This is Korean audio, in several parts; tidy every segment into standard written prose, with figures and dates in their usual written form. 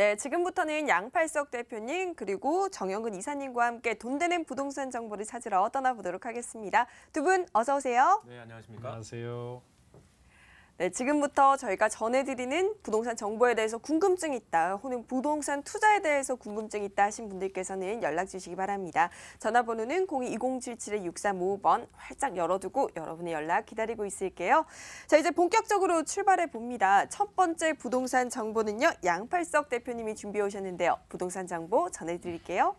네, 지금부터는 양팔석 대표님 그리고 정영근 이사님과 함께 돈 되는 부동산 정보를 찾으러 떠나보도록 하겠습니다. 두 분 어서 오세요. 네, 안녕하십니까? 안녕하세요. 네, 지금부터 저희가 전해드리는 부동산 정보에 대해서 궁금증이 있다, 혹은 부동산 투자에 대해서 궁금증이 있다 하신 분들께서는 연락 주시기 바랍니다. 전화번호는 02-2077-6355번 활짝 열어두고 여러분의 연락 기다리고 있을게요. 자, 이제 본격적으로 출발해 봅니다. 첫 번째 부동산 정보는요, 양팔석 대표님이 준비해 오셨는데요. 부동산 정보 전해드릴게요.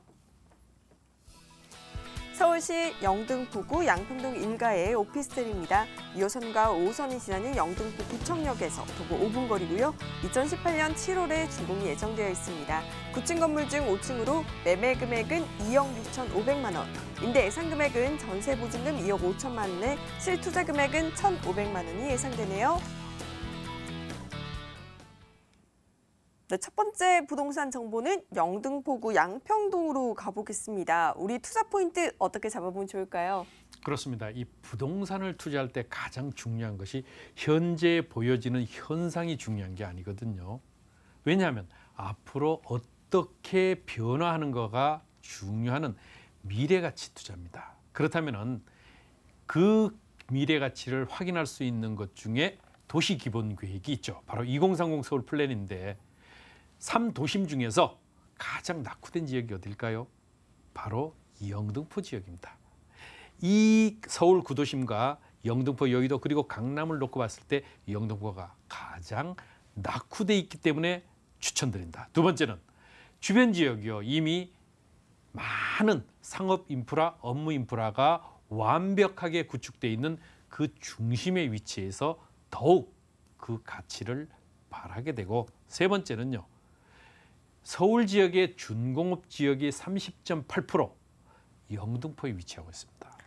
서울시 영등포구 양평동 1가의 오피스텔입니다. 2호선과 5호선이 지나는 영등포 구청역에서 도보 5분 거리고요. 2018년 7월에 준공이 예정되어 있습니다. 9층 건물 중 5층으로 매매 금액은 2억 6,500만 원, 임대 예상 금액은 전세 보증금 2억 5천만 원에 실투자 금액은 1,500만 원이 예상되네요. 네, 첫 번째 부동산 정보는 영등포구 양평동으로 가보겠습니다. 우리 투자 포인트 어떻게 잡아보면 좋을까요? 그렇습니다. 이 부동산을 투자할 때 가장 중요한 것이 현재 보여지는 현상이 중요한 게 아니거든요. 왜냐하면 앞으로 어떻게 변화하는 거가 중요한 미래가치 투자입니다. 그렇다면 그 미래가치를 확인할 수 있는 것 중에 도시기본계획이 있죠. 바로 2030 서울 플랜인데 3도심 중에서 가장 낙후된 지역이 어딜까요? 바로 영등포 지역입니다. 이 서울 구도심과 영등포, 여의도 그리고 강남을 놓고 봤을 때 영등포가 가장 낙후돼 있기 때문에 추천드린다. 두 번째는 주변 지역이요. 이미 많은 상업 인프라, 업무 인프라가 완벽하게 구축돼 있는 그 중심의 위치에서 더욱 그 가치를 발하게 되고, 세 번째는요. 서울 지역의 준공업 지역이 30.8% 영등포에 위치하고 있습니다.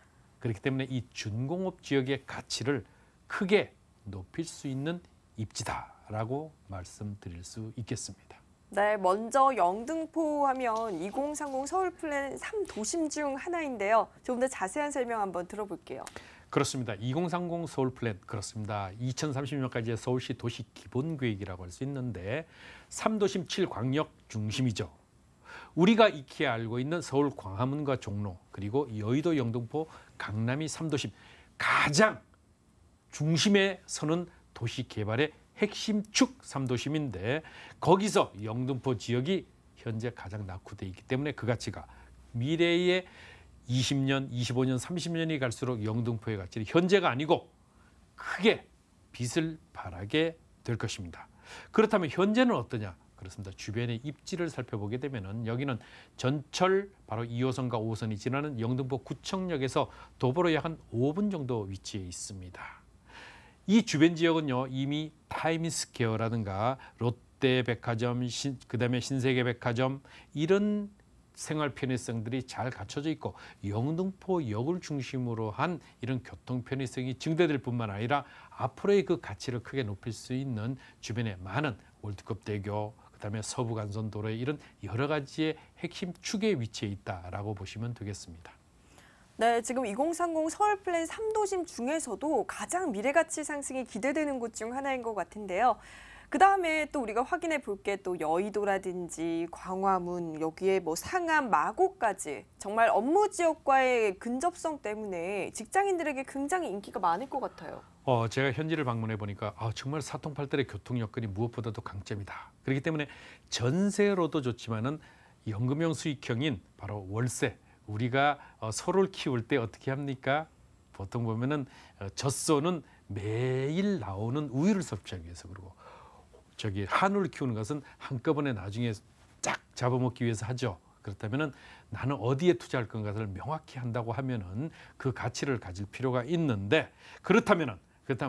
그렇기 때문에 이 준공업 지역의 가치를 크게 높일 수 있는 입지다라고 말씀드릴 수 있겠습니다. 네, 먼저 영등포 하면 2030 서울 플랜 3도심 중 하나인데요. 조금 더 자세한 설명 한번 들어볼게요. 그렇습니다. 2030 서울 플랜 그렇습니다. 2030년까지의 서울시 도시 기본계획이라고 할 수 있는데 3도심 7광역 중심이죠. 우리가 익히 알고 있는 서울 광화문과 종로 그리고 여의도 영등포 강남이 3도심 가장 중심에 서는 도시 개발의 핵심 축 3도심인데 거기서 영등포 지역이 현재 가장 낙후돼 있기 때문에 그 가치가 미래의 20년, 25년, 30년이 갈수록 영등포의 가치는 현재가 아니고 크게 빛을 발하게 될 것입니다. 그렇다면 현재는 어떠냐? 그렇습니다. 주변의 입지를 살펴보게 되면은 여기는 전철 바로 2호선과 5호선이 지나는 영등포 구청역에서 도보로 약 한 5분 정도 위치해 있습니다. 이 주변 지역은요 이미 타임스퀘어라든가 롯데백화점, 그다음에 신세계백화점 이런 생활 편의성들이 잘 갖춰져 있고 영등포역을 중심으로 한 이런 교통 편의성이 증대될 뿐만 아니라 앞으로의 그 가치를 크게 높일 수 있는 주변에 많은 월드컵대교, 그다음에 서부간선도로의 이런 여러 가지의 핵심 축에 위치해 있다라고 보시면 되겠습니다. 네, 지금 2030 서울 플랜 3도심 중에서도 가장 미래가치 상승이 기대되는 곳 중 하나인 것 같은데요. 그 다음에 또 우리가 확인해 볼 게 또 여의도라든지 광화문, 여기에 뭐 상암, 마곡까지 정말 업무 지역과의 근접성 때문에 직장인들에게 굉장히 인기가 많을 것 같아요. 제가 현지를 방문해 보니까 정말 사통팔달의 교통 여건이 무엇보다도 강점이다. 그렇기 때문에 전세로도 좋지만은 연금형 수익형인 바로 월세, 우리가 소를 키울 때 어떻게 합니까? 보통 보면은 젖소는 매일 나오는 우유를 섭취하기 위해서, 그러고 한우를 키우는 것은 한꺼번에 나중에 쫙 잡아먹기 위해서 하죠. 그렇다면은 나는 어디에 투자할 건가를 명확히 한다고 하면은 그 가치를 가질 필요가 있는데, 그렇다면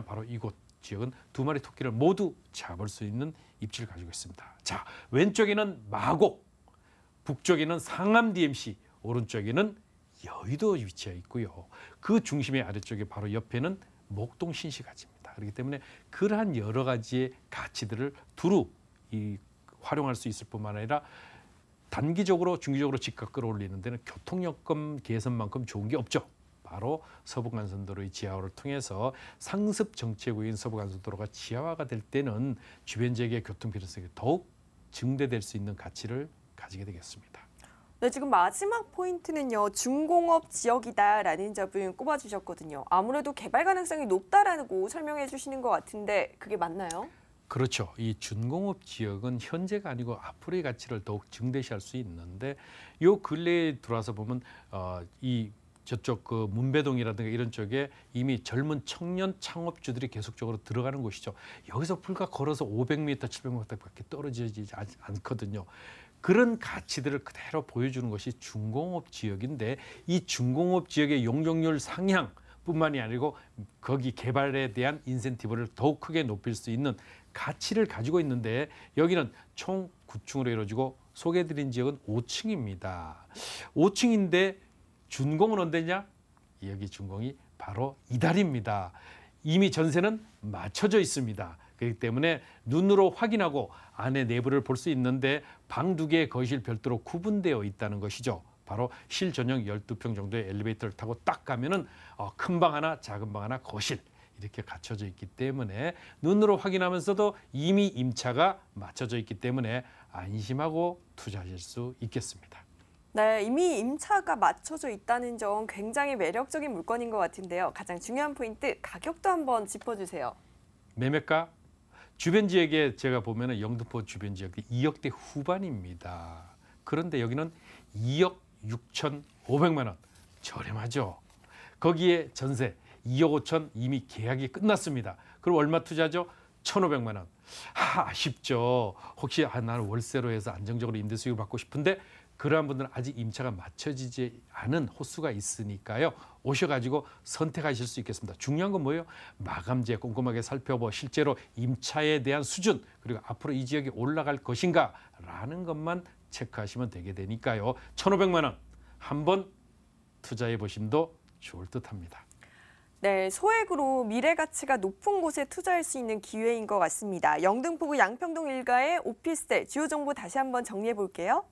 바로 이곳 지역은 두 마리 토끼를 모두 잡을 수 있는 입지를 가지고 있습니다. 자, 왼쪽에는 마곡, 북쪽에는 상암 DMC, 오른쪽에는 여의도 위치해 있고요. 그 중심의 아래쪽에 바로 옆에는 목동 신시가지입니다. 그렇기 때문에 그러한 여러 가지의 가치들을 두루 활용할 수 있을 뿐만 아니라 단기적으로 중기적으로 집값 끌어올리는 데는 교통여건 개선만큼 좋은 게 없죠. 바로 서부간선도로의 지하화를 통해서 상습 정체구인 서부간선도로가 지하화가 될 때는 주변 지역의 교통 필요성이 더욱 증대될 수 있는 가치를 가지게 되겠습니다. 네, 지금 마지막 포인트는요. 중공업 지역이다라는 점을 꼽아주셨거든요. 아무래도 개발 가능성이 높다라고 설명해 주시는 것 같은데 그게 맞나요? 그렇죠. 이 준공업 지역은 현재가 아니고 앞으로의 가치를 더욱 증대시할 수 있는데 요 근래에 들어와서 보면 이 저쪽 그 문배동이라든가 이런 쪽에 이미 젊은 청년 창업주들이 계속적으로 들어가는 곳이죠. 여기서 불과 걸어서 500m, 700m밖에 떨어지지 않거든요. 그런 가치들을 그대로 보여주는 것이 중공업 지역인데 이 중공업 지역의 용적률 상향 뿐만이 아니고 거기 개발에 대한 인센티브를 더욱 크게 높일 수 있는 가치를 가지고 있는데 여기는 총 9층으로 이루어지고 소개해드린 지역은 5층입니다. 5층인데 준공은 언제냐? 여기 준공이 바로 이달입니다. 이미 전세는 맞춰져 있습니다. 그렇기 때문에 눈으로 확인하고 안에 내부를 볼 수 있는데 방 2개 거실 별도로 구분되어 있다는 것이죠. 바로 실전용 12평 정도의 엘리베이터를 타고 딱 가면은 큰 방 하나, 작은 방 하나, 거실 이렇게 갖춰져 있기 때문에 눈으로 확인하면서도 이미 임차가 맞춰져 있기 때문에 안심하고 투자하실 수 있겠습니다. 네, 이미 임차가 맞춰져 있다는 점 굉장히 매력적인 물건인 것 같은데요. 가장 중요한 포인트, 가격도 한번 짚어주세요. 매매가 주변 지역에 제가 보면은 영등포 주변 지역이 2억대 후반입니다. 그런데 여기는 2억 6,500만 원 저렴하죠. 거기에 전세 2억 5천 이미 계약이 끝났습니다. 그럼 얼마 투자죠? 1,500만 원. 아쉽죠. 혹시 나는 월세로 해서 안정적으로 임대 수익을 받고 싶은데 그러한 분들은 아직 임차가 맞춰지지 않은 호수가 있으니까요. 오셔가지고 선택하실 수 있겠습니다. 중요한 건 뭐예요? 마감재 꼼꼼하게 살펴보 실제로 임차에 대한 수준 그리고 앞으로 이 지역이 올라갈 것인가라는 것만 체크하시면 되게 되니까요. 1,500만 원 한번 투자해 보심도 좋을 듯합니다. 네, 소액으로 미래 가치가 높은 곳에 투자할 수 있는 기회인 것 같습니다. 영등포구 양평동 일가의 오피스텔 주요 정보 다시 한번 정리해 볼게요.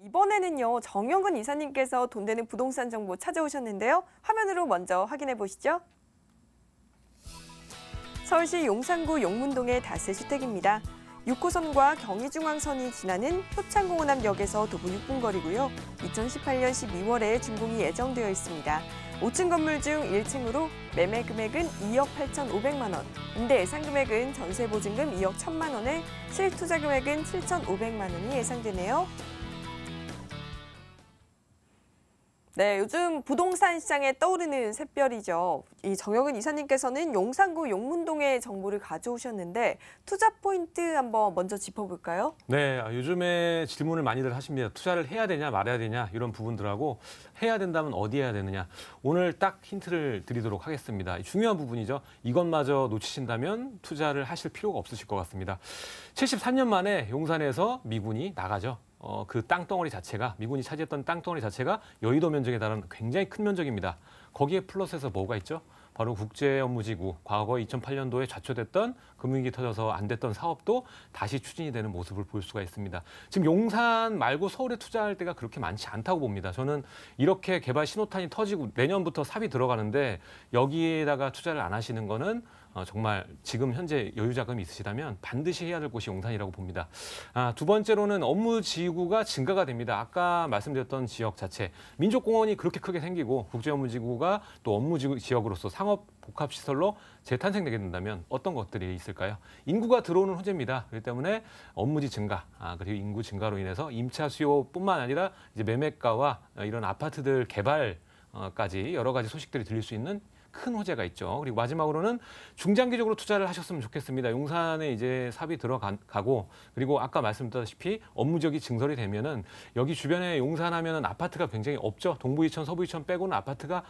이번에는요, 정영근 이사님께서 돈 되는 부동산 정보 찾아오셨는데요. 화면으로 먼저 확인해 보시죠. 서울시 용산구 용문동의 다세주택입니다. 6호선과 경의중앙선이 지나는 효창공원암역에서 도보 6분 거리고요. 2018년 12월에 준공이 예정되어 있습니다. 5층 건물 중 1층으로 매매 금액은 2억 8,500만 원, 임대 예상 금액은 전세 보증금 2억 1,000만 원에 실투자 금액은 7,500만 원이 예상되네요. 네, 요즘 부동산 시장에 떠오르는 샛별이죠. 이 정영은 이사님께서는 용산구 용문동의 정보를 가져오셨는데 투자 포인트 한번 먼저 짚어볼까요? 네, 요즘에 질문을 많이들 하십니다. 투자를 해야 되냐 말아야 되냐 이런 부분들하고 해야 된다면 어디 해야 되느냐. 오늘 딱 힌트를 드리도록 하겠습니다. 중요한 부분이죠. 이것마저 놓치신다면 투자를 하실 필요가 없으실 것 같습니다. 73년 만에 용산에서 미군이 나가죠. 그 땅덩어리 자체가 미군이 차지했던 땅덩어리 자체가 여의도 면적에 달하는 굉장히 큰 면적입니다. 거기에 플러스해서 뭐가 있죠? 바로 국제업무지구, 과거 2008년도에 좌초됐던 금융위기 터져서 안 됐던 사업도 다시 추진이 되는 모습을 볼 수가 있습니다. 지금 용산 말고 서울에 투자할 때가 그렇게 많지 않다고 봅니다. 저는 이렇게 개발 신호탄이 터지고 내년부터 삽이 들어가는데 여기에다가 투자를 안 하시는 거는 정말 지금 현재 여유 자금이 있으시다면 반드시 해야 될 곳이 용산이라고 봅니다. 두 번째로는 업무지구가 증가가 됩니다. 아까 말씀드렸던 지역 자체, 민족공원이 그렇게 크게 생기고 국제업무지구가 또 업무지역으로서 상업 복합시설로 재탄생되게 된다면 어떤 것들이 있을까요? 인구가 들어오는 호재입니다. 그렇기 때문에 업무지 증가, 그리고 인구 증가로 인해서 임차 수요뿐만 아니라 이제 매매가와 이런 아파트들 개발까지 여러 가지 소식들이 들릴 수 있는 큰 호재가 있죠. 그리고 마지막으로는 중장기적으로 투자를 하셨으면 좋겠습니다. 용산에 이제 삽이 들어가고 그리고 아까 말씀드렸다시피 업무지역이 증설이 되면은 여기 주변에 용산하면은 아파트가 굉장히 없죠. 동부이천, 서부이천 빼고는 아파트가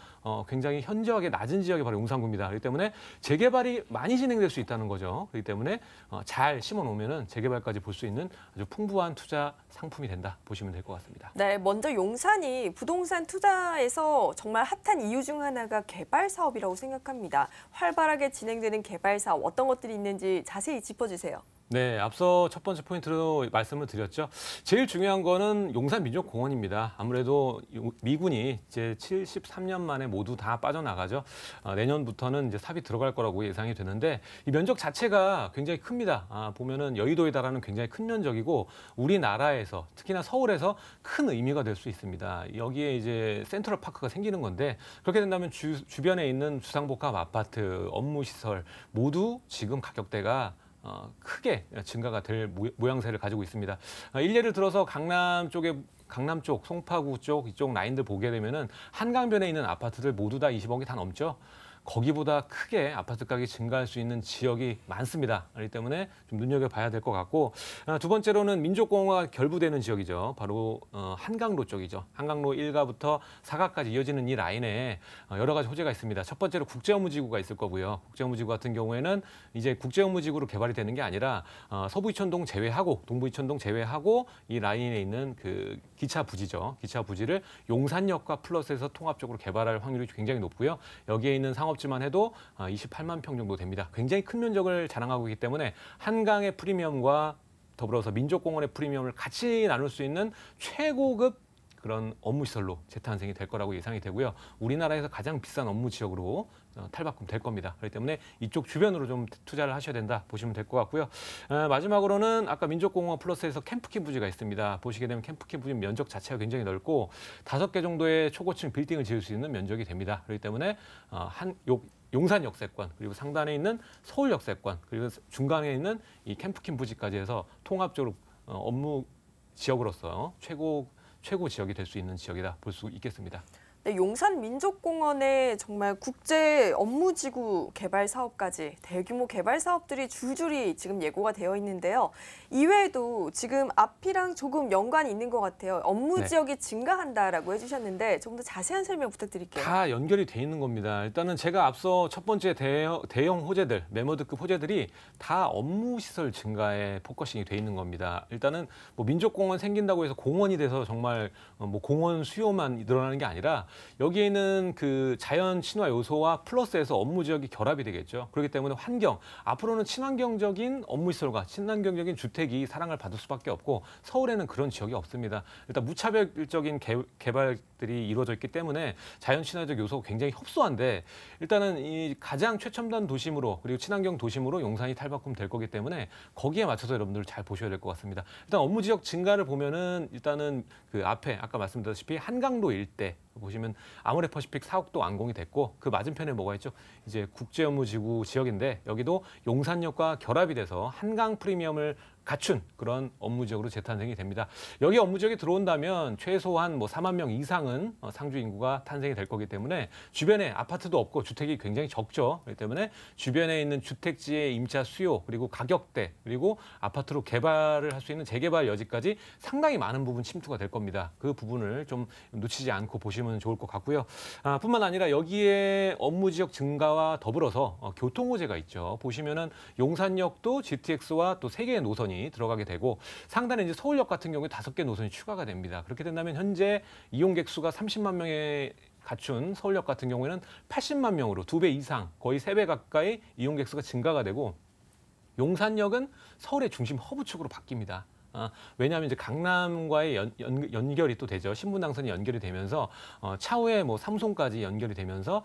굉장히 현저하게 낮은 지역이 바로 용산구입니다. 그렇기 때문에 재개발이 많이 진행될 수 있다는 거죠. 그렇기 때문에 잘 심어 놓으면은 재개발까지 볼 수 있는 아주 풍부한 투자 상품이 된다 보시면 될 것 같습니다. 네, 먼저 용산이 부동산 투자에서 정말 핫한 이유 중 하나가 개발 사업 사업이라고 생각합니다. 활발하게 진행되는 개발 사업 어떤 것들이 있는지 자세히 짚어주세요. 네, 앞서 첫 번째 포인트로 말씀을 드렸죠. 제일 중요한 거는 용산민족공원입니다. 아무래도 미군이 이제 73년 만에 모두 다 빠져나가죠. 내년부터는 이제 삽이 들어갈 거라고 예상이 되는데 이 면적 자체가 굉장히 큽니다. 보면은 여의도에 달하는 굉장히 큰 면적이고 우리나라에서 특히나 서울에서 큰 의미가 될 수 있습니다. 여기에 이제 센트럴 파크가 생기는 건데 그렇게 된다면 주변에 있는 주상복합 아파트, 업무시설 모두 지금 가격대가 크게 증가가 될 모양새를 가지고 있습니다. 일례를 들어서 강남 쪽, 송파구 쪽 이쪽 라인들 보게 되면은 한강변에 있는 아파트들 모두 다 20억이 다 넘죠. 거기보다 크게 아파트 가격이 증가할 수 있는 지역이 많습니다. 그렇기 때문에 좀 눈여겨봐야 될 것 같고 두 번째로는 민족공원과 결부되는 지역이죠. 바로 한강로 쪽이죠. 한강로 1가부터 4가까지 이어지는 이 라인에 여러 가지 호재가 있습니다. 첫 번째로 국제업무지구가 있을 거고요. 국제업무지구 같은 경우에는 이제 국제업무지구로 개발이 되는 게 아니라 서부이천동 제외하고 동부이천동 제외하고 이 라인에 있는 그 기차 부지죠. 기차 부지를 용산역과 플러스해서 통합적으로 개발할 확률이 굉장히 높고요. 여기에 있는 상업지만 해도 28만 평 정도 됩니다. 굉장히 큰 면적을 자랑하고 있기 때문에 한강의 프리미엄과 더불어서 민족공원의 프리미엄을 같이 나눌 수 있는 최고급 그런 업무시설로 재탄생이 될 거라고 예상이 되고요. 우리나라에서 가장 비싼 업무 지역으로 탈바꿈 될 겁니다. 그렇기 때문에 이쪽 주변으로 좀 투자를 하셔야 된다 보시면 될 것 같고요. 마지막으로는 아까 민족공원 플러스에서 캠프키 부지가 있습니다. 보시게 되면 캠프키 부지 면적 자체가 굉장히 넓고 5개 정도의 초고층 빌딩을 지을 수 있는 면적이 됩니다. 그렇기 때문에 용산 역세권 그리고 상단에 있는 서울 역세권 그리고 중간에 있는 이 캠프키 부지까지 해서 통합적으로 업무 지역으로서 최고 지역이 될 수 있는 지역이다 볼 수 있겠습니다. 네, 용산 민족공원에 정말 국제 업무지구 개발 사업까지 대규모 개발 사업들이 줄줄이 지금 예고가 되어 있는데요. 이외에도 지금 앞이랑 조금 연관이 있는 것 같아요. 업무 네. 지역이 증가한다라고 해주셨는데 조금 더 자세한 설명 부탁드릴게요. 다 연결이 돼 있는 겁니다. 일단은 제가 앞서 첫 번째 대형 호재들, 메모드급 호재들이 다 업무시설 증가에 포커싱이 돼 있는 겁니다. 일단은 뭐 민족공원 생긴다고 해서 공원이 돼서 정말 뭐 공원 수요만 늘어나는 게 아니라 여기에 있는 그 자연 친화 요소와 플러스해서 업무 지역이 결합이 되겠죠. 그렇기 때문에 앞으로는 친환경적인 업무시설과 친환경적인 주택이 사랑을 받을 수밖에 없고 서울에는 그런 지역이 없습니다. 일단 무차별적인 개발들이 이루어져 있기 때문에 자연 친화적 요소가 굉장히 협소한데 일단은 이 가장 최첨단 도심으로 그리고 친환경 도심으로 용산이 탈바꿈 될 거기 때문에 거기에 맞춰서 여러분들 잘 보셔야 될 것 같습니다. 일단 업무 지역 증가를 보면은 일단은 그 앞에 아까 말씀드렸다시피 한강로 일대 보시면 아모레퍼시픽 사옥도 완공이 됐고 그 맞은편에 뭐가 있죠? 이제 국제업무지구 지역인데 여기도 용산역과 결합이 돼서 한강 프리미엄을 갖춘 그런 업무 지역으로 재탄생이 됩니다. 여기 업무 지역에 들어온다면 최소한 뭐 4만 명 이상은 상주 인구가 탄생이 될 거기 때문에 주변에 아파트도 없고 주택이 굉장히 적죠. 그렇기 때문에 주변에 있는 주택지의 임차 수요 그리고 가격대 그리고 아파트로 개발을 할 수 있는 재개발 여지까지 상당히 많은 부분 침투가 될 겁니다. 그 부분을 좀 놓치지 않고 보시면 좋을 것 같고요. 뿐만 아니라 여기에 업무 지역 증가와 더불어서 교통 호재가 있죠. 보시면은 용산역도 GTX와 또 3개의 노선이 들어가게 되고 상단에 이제 서울역 같은 경우에 5개 노선이 추가가 됩니다. 그렇게 된다면 현재 이용객 수가 30만 명에 갖춘 서울역 같은 경우에는 80만 명으로 2배 이상 거의 3배 가까이 이용객 수가 증가가 되고 용산역은 서울의 중심 허브 축으로 바뀝니다. 왜냐하면 이제 강남과의 연결이 또 되죠. 신분당선이 연결이 되면서 차후에 뭐 삼송까지 연결이 되면서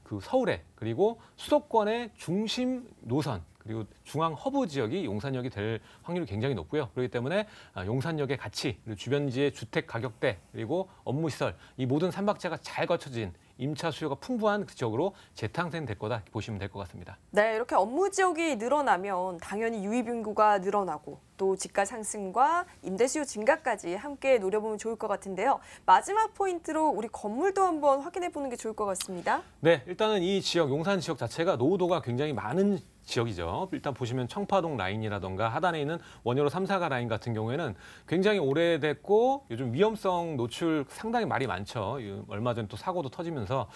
그 서울에 그리고 수도권의 중심 노선 그리고 중앙 허브 지역이 용산역이 될 확률이 굉장히 높고요. 그렇기 때문에 용산역의 가치, 그리고 주변지의 주택 가격대, 그리고 업무시설 이 모든 삼박자가 잘 갖춰진 임차 수요가 풍부한 그 지역으로 재탄생될 거다 보시면 될 것 같습니다. 네, 이렇게 업무 지역이 늘어나면 당연히 유입 인구가 늘어나고 또 집가 상승과 임대 수요 증가까지 함께 노려보면 좋을 것 같은데요. 마지막 포인트로 우리 건물도 한번 확인해 보는 게 좋을 것 같습니다. 네, 일단은 이 지역, 용산 지역 자체가 노후도가 굉장히 많은 지역이죠. 일단 보시면 청파동 라인이라던가 하단에 있는 원효로 3, 4가 라인 같은 경우에는 굉장히 오래됐고 요즘 위험성 노출 상당히 말이 많죠. 얼마 전에 또 사고도 터지면서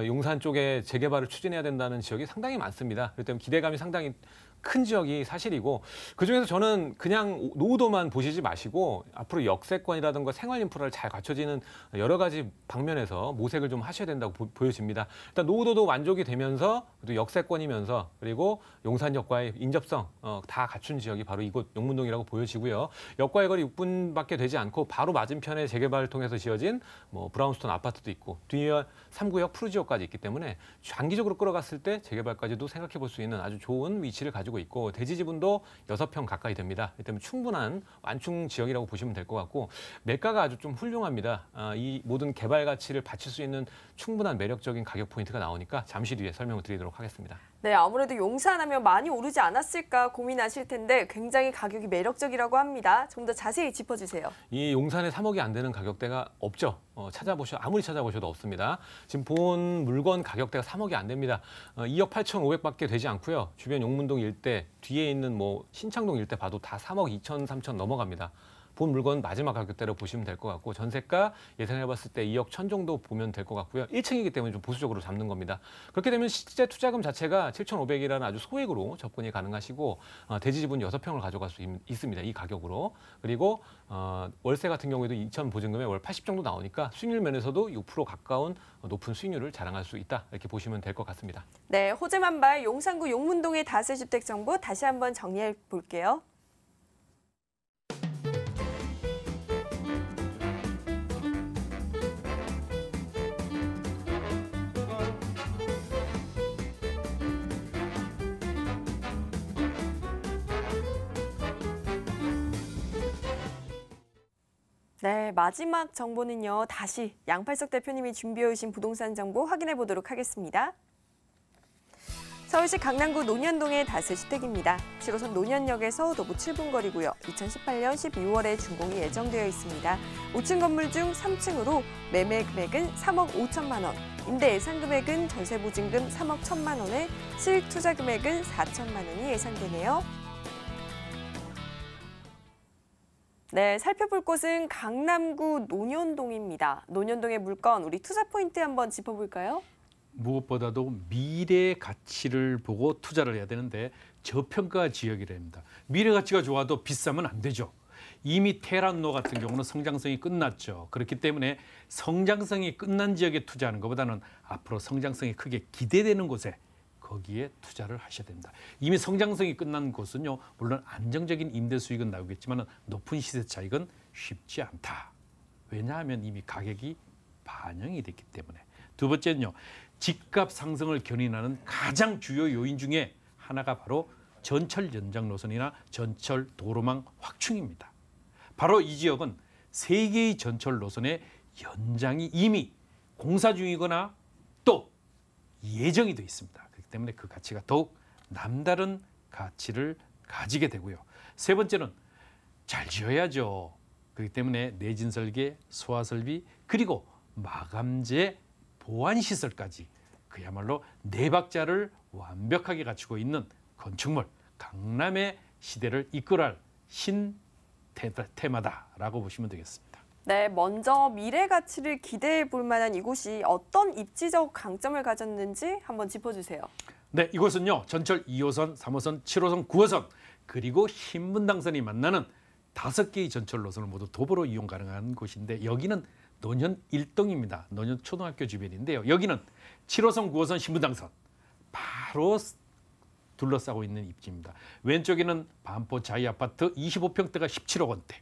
용산 쪽에 재개발을 추진해야 된다는 지역이 상당히 많습니다. 그렇기 때문에 기대감이 상당히 큰 지역이 사실이고 그중에서 저는 그냥 노후도만 보시지 마시고 앞으로 역세권이라든가 생활 인프라를 잘 갖춰지는 여러 가지 방면에서 모색을 좀 하셔야 된다고 보여집니다. 일단 노후도도 만족이 되면서 또 역세권이면서 그리고 용산역과의 인접성 다 갖춘 지역이 바로 이곳 용문동이라고 보여지고요. 역과의 거리 6분밖에 되지 않고 바로 맞은편에 재개발을 통해서 지어진 뭐 브라운스톤 아파트도 있고 뒤에 3구역 푸르지오까지 있기 때문에 장기적으로 끌어갔을 때 재개발까지도 생각해 볼 수 있는 아주 좋은 위치를 가지고 있고 대지 지분도 6평 가까이 됩니다. 이 때문에 충분한 완충 지역이라고 보시면 될 것 같고 매가가 아주 좀 훌륭합니다. 이 모든 개발 가치를 바칠 수 있는 충분한 매력적인 가격 포인트가 나오니까 잠시 뒤에 설명을 드리도록 하겠습니다. 네, 아무래도 용산하면 많이 오르지 않았을까 고민하실 텐데 굉장히 가격이 매력적이라고 합니다. 좀 더 자세히 짚어주세요. 이 용산에 3억이 안 되는 가격대가 없죠. 아무리 찾아보셔도 없습니다. 지금 본 물건 가격대가 3억이 안 됩니다. 2억 8,500밖에 되지 않고요. 주변 용문동 일대, 뒤에 있는 뭐 신창동 일대 봐도 다 3억 2천, 3천 넘어갑니다. 본 물건 마지막 가격대로 보시면 될 것 같고 전세가 예상해봤을 때 2억 1천 정도 보면 될 것 같고요. 1층이기 때문에 좀 보수적으로 잡는 겁니다. 그렇게 되면 실제 투자금 자체가 7,500이라는 아주 소액으로 접근이 가능하시고 대지 지분 6평을 가져갈 수 있습니다. 이 가격으로. 그리고 월세 같은 경우에도 2천 보증금에 월 80 정도 나오니까 수익률 면에서도 6% 가까운 높은 수익률을 자랑할 수 있다. 이렇게 보시면 될 것 같습니다. 네, 호재만발 용산구 용문동의 다세주택 정보 다시 한번 정리해 볼게요. 네, 마지막 정보는요. 다시 양팔석 대표님이 준비해 오신 부동산 정보 확인해 보도록 하겠습니다. 서울시 강남구 논현동의 다세주택입니다. 7호선 논현역에서 도보 7분 거리고요. 2018년 12월에 준공이 예정되어 있습니다. 5층 건물 중 3층으로 매매 금액은 3억 5천만 원, 임대 예상 금액은 전세 보증금 3억 1천만 원에 실익 투자 금액은 4천만 원이 예상되네요. 네, 살펴볼 곳은 강남구 논현동입니다. 논현동의 물건, 우리 투자 포인트 한번 짚어볼까요? 무엇보다도 미래 가치를 보고 투자를 해야 되는데 저평가 지역이랍니다. 미래 가치가 좋아도 비싸면 안 되죠. 이미 테란노 같은 경우는 성장성이 끝났죠. 그렇기 때문에 성장성이 끝난 지역에 투자하는 것보다는 앞으로 성장성이 크게 기대되는 곳에 거기에 투자를 하셔야 됩니다. 이미 성장성이 끝난 곳은요, 물론 안정적인 임대 수익은 나오겠지만 높은 시세 차익은 쉽지 않다. 왜냐하면 이미 가격이 반영이 됐기 때문에. 두 번째는요, 집값 상승을 견인하는 가장 주요 요인 중에 하나가 바로 전철 연장 노선이나 전철 도로망 확충입니다. 바로 이 지역은 세 개의 전철 노선의 연장이 이미 공사 중이거나 또 예정이 돼 있습니다. 그렇기 때문에 그 가치가 더욱 남다른 가치를 가지게 되고요. 세 번째는 잘 지어야죠. 그렇기 때문에 내진 설계, 소화 설비, 그리고 마감재 보안 시설까지 그야말로 네 박자를 완벽하게 갖추고 있는 건축물, 강남의 시대를 이끌어갈 신테마다라고 보시면 되겠습니다. 네, 먼저 미래 가치를 기대해 볼 만한 이곳이 어떤 입지적 강점을 가졌는지 한번 짚어주세요. 네, 이곳은요, 전철 2호선, 3호선, 7호선, 9호선 그리고 신분당선이 만나는 5개의 전철 노선을 모두 도보로 이용 가능한 곳인데 여기는 논현 1동입니다. 논현 초등학교 주변인데요. 여기는 7호선, 9호선 신분당선 바로 둘러싸고 있는 입지입니다. 왼쪽에는 반포 자이아파트 25평대가 17억 원대,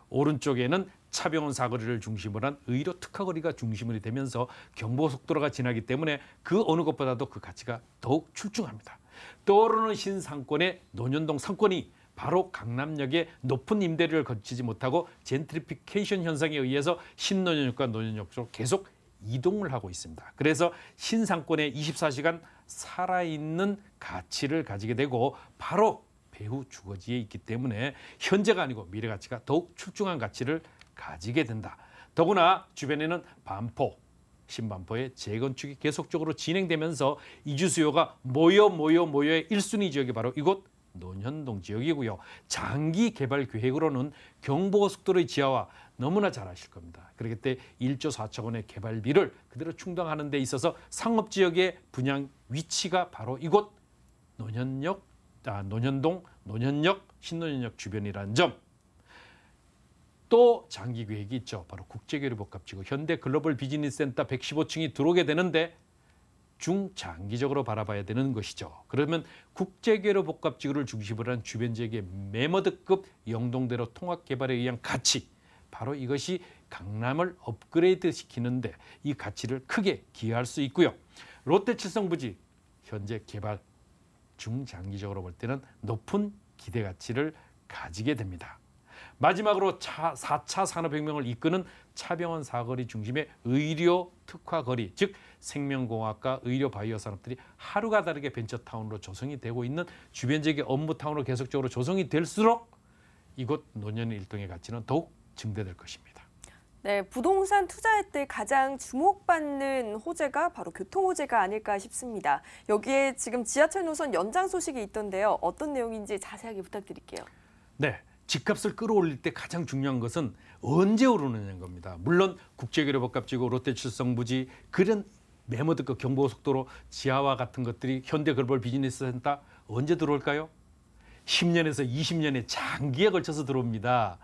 오른쪽에는 차병원 사거리를 중심으로 한 의료 특화거리가 중심이 되면서 경부고속도로가 지나기 때문에 그 어느 것보다도 그 가치가 더욱 출중합니다. 떠오르는 신상권의 논현동 상권이 바로 강남역의 높은 임대료를 거치지 못하고 젠트리피케이션 현상에 의해서 신논현역과 논현역 쪽으로 계속 이동을 하고 있습니다. 그래서 신상권의 24시간 살아있는 가치를 가지게 되고 바로 배후 주거지에 있기 때문에 현재가 아니고 미래 가치가 더욱 출중한 가치를 가지게 된다. 더구나 주변에는 반포, 신반포의 재건축이 계속적으로 진행되면서 이주 수요가 모여의 1순위 지역이 바로 이곳 논현동 지역이고요. 장기 개발 계획으로는 경부고속도로의 지하화 너무나 잘 아실 겁니다. 그렇기 때문에 1조 4천 원의 개발비를 그대로 충당하는 데 있어서 상업지역의 분양 위치가 바로 이곳 논현역 논현동, 논현역, 신논현역 주변이라는 점. 또 장기 계획이 있죠. 바로 국제교류복합지구 현대 글로벌 비즈니스 센터 115층이 들어오게 되는데 중장기적으로 바라봐야 되는 것이죠. 그러면 국제교류복합지구를 중심으로 한 주변 지역의 매머드급 영동대로 통합개발에 의한 가치, 바로 이것이 강남을 업그레이드 시키는데 이 가치를 크게 기여할 수 있고요. 롯데칠성부지 현재 개발 중장기적으로 볼 때는 높은 기대 가치를 가지게 됩니다. 마지막으로 4차 산업혁명을 이끄는 차병원 사거리 중심의 의료 특화 거리, 즉 생명공학과 의료 바이오 산업들이 하루가 다르게 벤처타운으로 조성이 되고 있는 주변 지역의 업무타운으로 계속적으로 조성이 될수록 이곳 논현 일동의 가치는 더욱 증대될 것입니다. 네, 부동산 투자할 때 가장 주목받는 호재가 바로 교통 호재가 아닐까 싶습니다. 여기에 지금 지하철 노선 연장 소식이 있던데요. 어떤 내용인지 자세하게 부탁드릴게요. 네, 집값을 끌어올릴 때 가장 중요한 것은 언제 오르느냐는 겁니다. 물론 국제교류복합지구, 롯데칠성부지 그런 매머드급 경부고속도로 지하와 같은 것들이 현대 글로벌 비즈니스 센터 언제 들어올까요? 10년에서 20년의 장기에 걸쳐서 들어옵니다.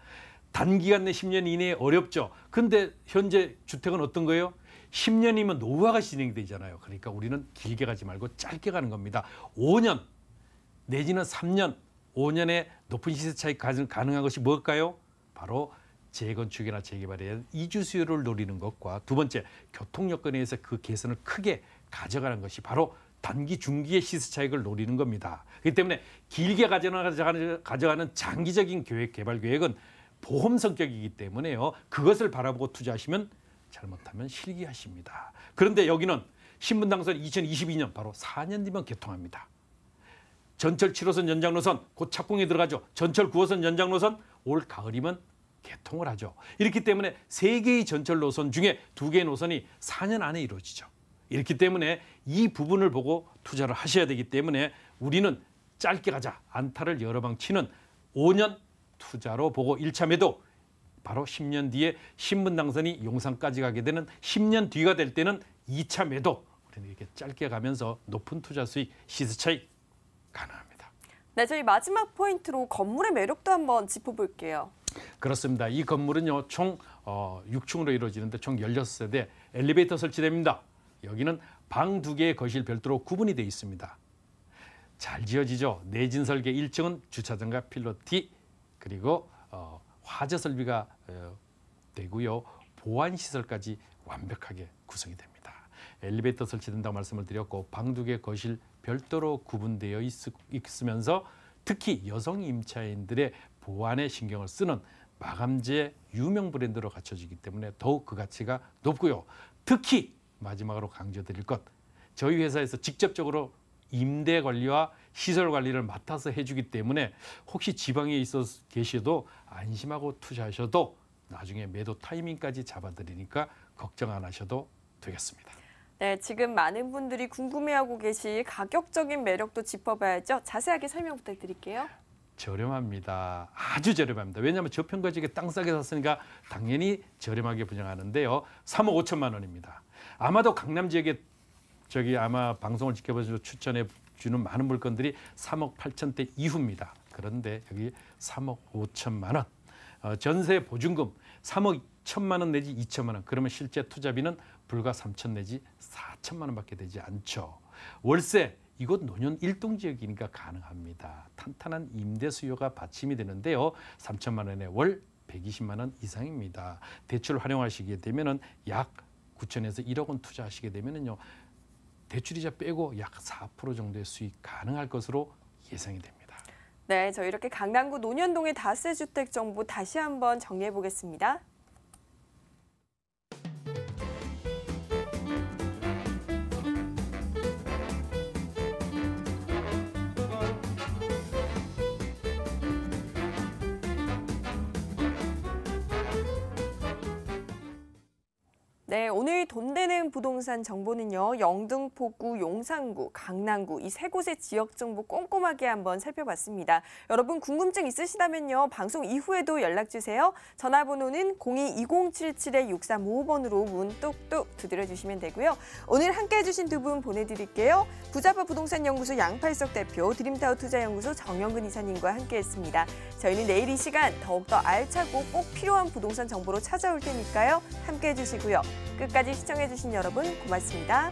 단기간 내 10년 이내에 어렵죠. 근데 현재 주택은 어떤 거예요? 10년이면 노후화가 진행되잖아요. 그러니까 우리는 길게 가지 말고 짧게 가는 겁니다. 5년 내지는 3년, 5년의 높은 시세 차익 가능한 것이 뭘까요? 바로 재건축이나 재개발에 대한 이주 수요를 노리는 것과 두 번째, 교통 여건에 의해서 그 개선을 크게 가져가는 것이 바로 단기, 중기의 시세 차익을 노리는 겁니다. 그렇기 때문에 길게 가져가는 장기적인 계획, 개발 계획은 보험 성격이기 때문에요. 그것을 바라보고 투자하시면 잘못하면 실기하십니다. 그런데 여기는 신분당선 2022년 바로 4년 뒤면 개통합니다. 전철 7호선 연장 노선 곧 착공에 들어가죠. 전철 9호선 연장 노선 올 가을이면 개통을 하죠. 이렇기 때문에 3개의 전철 노선 중에 2개의 노선이 4년 안에 이루어지죠. 이렇기 때문에 이 부분을 보고 투자를 하셔야 되기 때문에 우리는 짧게 가자, 안타를 여러 방 치는 5년 투자로 보고 1차 매도, 바로 10년 뒤에 신분당선이 용산까지 가게 되는 10년 뒤가 될 때는 2차 매도, 우리는 이렇게 짧게 가면서 높은 투자 수익, 시세 차익 가능합니다. 네, 저희 마지막 포인트로 건물의 매력도 한번 짚어볼게요. 그렇습니다. 이 건물은요, 총 6층으로 이루어지는데 총 16세대 엘리베이터 설치됩니다. 여기는 방 2개의 거실 별도로 구분이 되어 있습니다. 잘 지어지죠. 내진 설계 1층은 주차장과 필로티, 그리고 화재 설비가 되고요. 보안 시설까지 완벽하게 구성이 됩니다. 엘리베이터 설치된다고 말씀을 드렸고 방 2개 거실 별도로 구분되어 있으면서 특히 여성 임차인들의 보안에 신경을 쓰는 마감재 유명 브랜드로 갖춰지기 때문에 더욱 그 가치가 높고요. 특히 마지막으로 강조드릴 것, 저희 회사에서 직접적으로 임대 관리와 시설 관리를 맡아서 해주기 때문에 혹시 지방에 있어 계셔도 안심하고 투자하셔도 나중에 매도 타이밍까지 잡아드리니까 걱정 안 하셔도 되겠습니다. 네, 지금 많은 분들이 궁금해하고 계실 가격적인 매력도 짚어봐야죠. 자세하게 설명 부탁드릴게요. 저렴합니다. 아주 저렴합니다. 왜냐하면 저평가 지역에 땅 싸게 샀으니까 당연히 저렴하게 분양하는데요. 3억 5천만 원입니다. 아마도 강남 지역에 아마 방송을 지켜보시고 추천해 주는 많은 물건들이 3억 8천대 이후입니다. 그런데 여기 3억 5천만 원, 전세 보증금 3억 1천만 원 내지 2천만 원, 그러면 실제 투자비는 불과 3천 내지 4천만 원밖에 되지 않죠. 월세, 이곳 논현 일동 지역이니까 가능합니다. 탄탄한 임대 수요가 받침이 되는데요. 3천만 원에 월 120만 원 이상입니다. 대출 활용하시게 되면은 약 9천에서 1억 원 투자하시게 되면은요. 대출이자 빼고 약 4% 정도의 수익 가능할 것으로 예상이 됩니다. 네, 저희 이렇게 강남구 논현동의 다세주택 정보 다시 한번 정리해 보겠습니다. 네, 오늘 돈 되는 부동산 정보는요. 영등포구, 용산구, 강남구 이 세 곳의 지역 정보 꼼꼼하게 한번 살펴봤습니다. 여러분 궁금증 있으시다면요. 방송 이후에도 연락 주세요. 전화번호는 02-2077-6355번으로 문 뚝뚝 두드려 주시면 되고요. 오늘 함께해 주신 두 분 보내드릴게요. 부자파 부동산 연구소 양팔석 대표, 드림타워 투자연구소 정영근 이사님과 함께했습니다. 저희는 내일 이 시간 더욱더 알차고 꼭 필요한 부동산 정보로 찾아올 테니까요. 함께해 주시고요. 끝까지 시청해 주신 여러분 고맙습니다.